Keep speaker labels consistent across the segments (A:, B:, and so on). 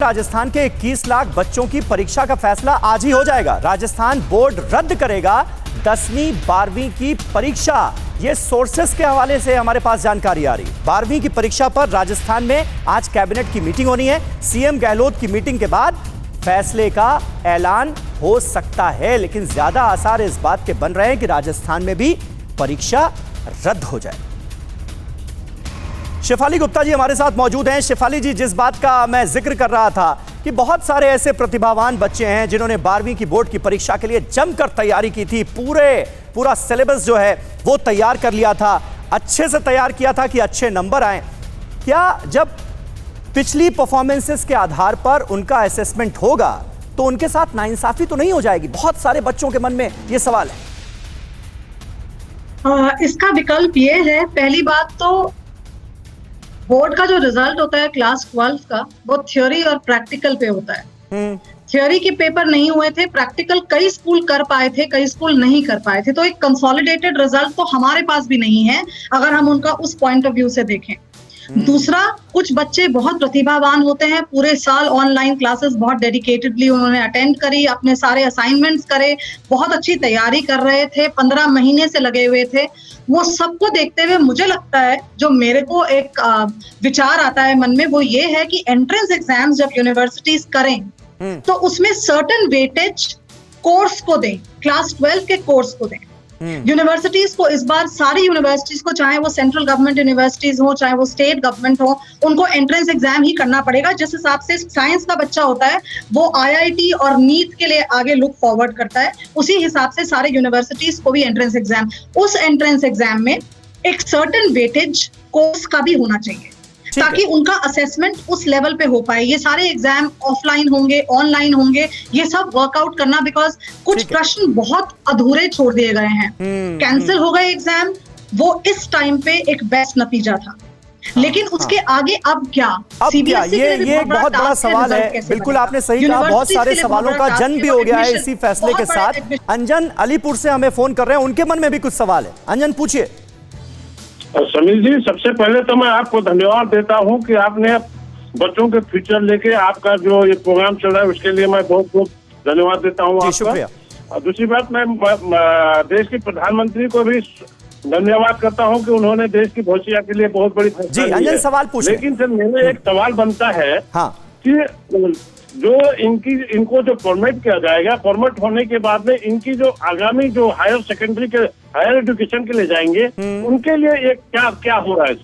A: राजस्थान के 21 लाख बच्चों की परीक्षा का फैसला आज ही हो जाएगा। राजस्थान बोर्ड रद्द करेगा 10वीं 12वीं की परीक्षा। ये सोर्सेस के हवाले से हमारे पास जानकारी आ रही। 12वीं की परीक्षा पर राजस्थान में आज कैबिनेट की मीटिंग होनी है। सीएम गहलोत की मीटिंग के बाद फैसले का ऐलान हो सकता है, लेकिन ज्यादा आसार इस बात के बन रहे हैं कि राजस्थान में भी परीक्षा रद्द हो जाए। शेफाली गुप्ता जी हमारे साथ मौजूद हैं। शेफाली जी, जिस बात का मैं जिक्र कर रहा था कि बहुत सारे ऐसे प्रतिभावान बच्चे हैं जिन्होंने 12वीं की बोर्ड की परीक्षा के लिए जमकर तैयारी की थी, पूरा सिलेबस जो है वो तैयार कर लिया था, अच्छे से तैयार किया था कि अच्छे नंबर आए। क्या जब पिछली परफॉर्मेंसेस के आधार पर उनका असेसमेंट होगा तो उनके साथ नाइंसाफी तो नहीं हो जाएगी? बहुत सारे बच्चों के मन में ये सवाल है।
B: इसका विकल्प ये है, पहली बात तो बोर्ड का जो रिजल्ट होता है क्लास 12 का, वो थ्योरी और प्रैक्टिकल पे होता है। थ्योरी के पेपर नहीं हुए थे, प्रैक्टिकल कई स्कूल कर पाए थे, कई स्कूल नहीं कर पाए थे, तो एक कंसोलिडेटेड रिजल्ट तो हमारे पास भी नहीं है अगर हम उनका उस पॉइंट ऑफ व्यू से देखें। दूसरा, कुछ बच्चे बहुत प्रतिभावान होते हैं, पूरे साल ऑनलाइन क्लासेस बहुत डेडिकेटेडली उन्होंने अटेंड करी, अपने सारे असाइनमेंट्स करे, बहुत अच्छी तैयारी कर रहे थे, 15 महीने से लगे हुए थे। वो सबको देखते हुए मुझे लगता है, जो मेरे को एक विचार आता है मन में, वो ये है कि एंट्रेंस एग्जाम्स जब यूनिवर्सिटीज करें तो उसमें सर्टेन वेटेज कोर्स को दें, क्लास 12 के कोर्स को दें। यूनिवर्सिटीज को इस बार, सारी यूनिवर्सिटीज को, चाहे वो सेंट्रल गवर्नमेंट यूनिवर्सिटीज हो चाहे वो स्टेट गवर्नमेंट हो, उनको एंट्रेंस एग्जाम ही करना पड़ेगा। जिस हिसाब से साइंस का बच्चा होता है वो आईआईटी और नीट के लिए आगे लुक फॉरवर्ड करता है, उसी हिसाब से सारे यूनिवर्सिटीज को भी एंट्रेंस एग्जाम, उस एंट्रेंस एग्जाम में एक सर्टेन वेटेज कोर्स का भी होना चाहिए ताकि उनका असेसमेंट उस लेवल पे हो पाए। ये सारे एग्जाम ऑफलाइन होंगे, ऑनलाइन होंगे, ये सब वर्कआउट करना, बिकॉज कुछ प्रश्न बहुत अधूरे छोड़ दिए गए हैं, कैंसिल हो गए एग्जाम। वो इस टाइम पे एक बेस्ट नतीजा था, लेकिन उसके आगे अब क्या?
A: सीबीएसई ये एक बहुत बड़ा सवाल है। बिल्कुल आपने सही कहा, बहुत सारे सवालों का जन्म भी हो गया है इसी फैसले के साथ। अंजन अलीपुर से हमें फोन कर रहे हैं, उनके मन में भी कुछ सवाल है। अंजन, पूछिए।
C: समीर जी, सबसे पहले तो मैं आपको धन्यवाद देता हूं कि आपने बच्चों के फ्यूचर लेके आपका जो ये प्रोग्राम चल रहा है उसके लिए मैं बहुत बहुत धन्यवाद देता हूं आपका।
A: शुक्रिया।
C: और दूसरी बात, मैं देश के प्रधानमंत्री को भी धन्यवाद करता हूं कि उन्होंने देश की भविष्य के लिए बहुत बड़ी
A: जी अंजन सवाल पूछिए।
C: लेकिन सर, मेरे एक सवाल बनता है कि जो इनको जो फॉर्मेट किया जाएगा, फॉर्मेट होने के बाद में इनकी जो आगामी जो हायर सेकेंडरी के हायर एजुकेशन के लिए जाएंगे, उनके लिए ये क्या क्या हो रहा है?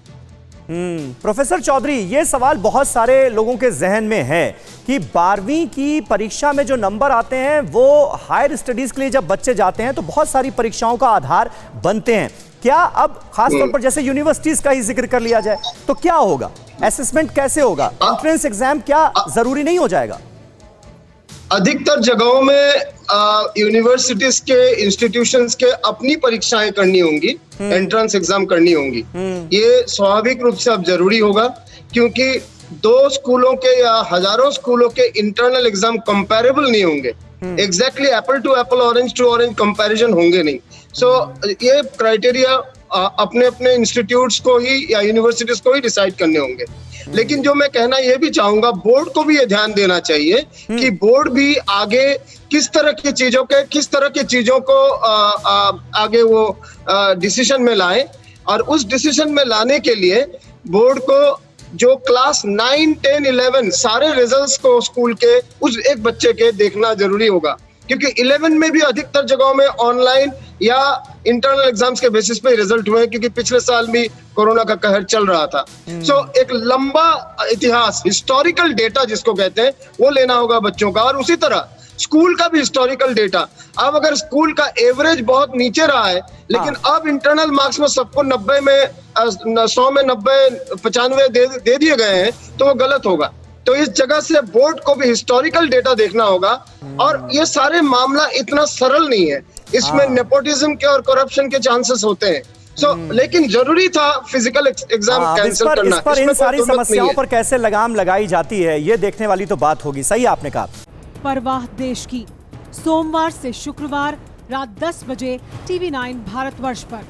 A: प्रोफेसर चौधरी, ये सवाल बहुत सारे लोगों के जहन में है कि 12वीं की परीक्षा में जो नंबर आते हैं वो हायर स्टडीज के लिए जब बच्चे जाते हैं तो बहुत सारी परीक्षाओं का आधार बनते हैं। क्या अब खासतौर पर जैसे यूनिवर्सिटीज का ही जिक्र कर लिया जाए तो क्या होगा? असेसमेंट कैसे होगा? एंट्रेंस एग्जाम क्या जरूरी नहीं हो जाएगा?
D: अधिकतर जगहों में यूनिवर्सिटीज के, इंस्टीट्यूशंस के अपनी परीक्षाएं करनी होंगी, एंट्रेंस एग्जाम करनी होंगी। ये स्वाभाविक रूप से अब जरूरी होगा, क्योंकि 2 स्कूलों के या हजारों स्कूलों के इंटरनल एग्जाम कंपैरेबल नहीं होंगे। Exactly apple to apple, orange to orange comparison होंगे नहीं। ये क्राइटेरिया अपने अपने इंस्टीट्यूट्स को ही या यूनिवर्सिटीज को ही डिसाइड करने होंगे। लेकिन जो मैं कहना ये भी चाहूंगा, बोर्ड को भी ये ध्यान देना चाहिए कि बोर्ड भी आगे किस तरह की चीजों को आगे वो डिसीजन में लाए, और उस डिसीजन में लाने के लिए बोर्ड को जो क्लास 9, 10, 11 सारे रिजल्ट्स को स्कूल के उस एक बच्चे के देखना जरूरी होगा, क्योंकि 11 में भी अधिकतर जगहों में ऑनलाइन या इंटरनल एग्जाम्स के बेसिस पे रिजल्ट हुए हैं, क्योंकि पिछले साल भी कोरोना का कहर चल रहा था। एक लंबा इतिहास, हिस्टोरिकल डेटा जिसको कहते हैं, वो लेना होगा बच्चों का, और उसी तरह स्कूल का भी हिस्टोरिकल डेटा। अब अगर स्कूल का एवरेज बहुत नीचे रहा है, लेकिन अब इंटरनल मार्क्स में सबको 90 में 100 में 90, 95 दे दिए गए हैं, तो वो गलत होगा। तो इस जगह से बोर्ड को भी हिस्टोरिकल डेटा देखना होगा, और ये सारे मामला इतना सरल नहीं है, इसमें नेपोटिज्म के और करप्शन के चांसेस होते हैं। लेकिन जरूरी था फिजिकल एग्जाम कैंसिल करना।
A: इस पर इन सारी समस्याओं पर कैसे लगाम लगाई जाती है, ये देखने वाली तो बात होगी। सही आपने कहा।
E: परवाह देश की, सोमवार से शुक्रवार रात 10 बजे TV9 भारतवर्ष पर।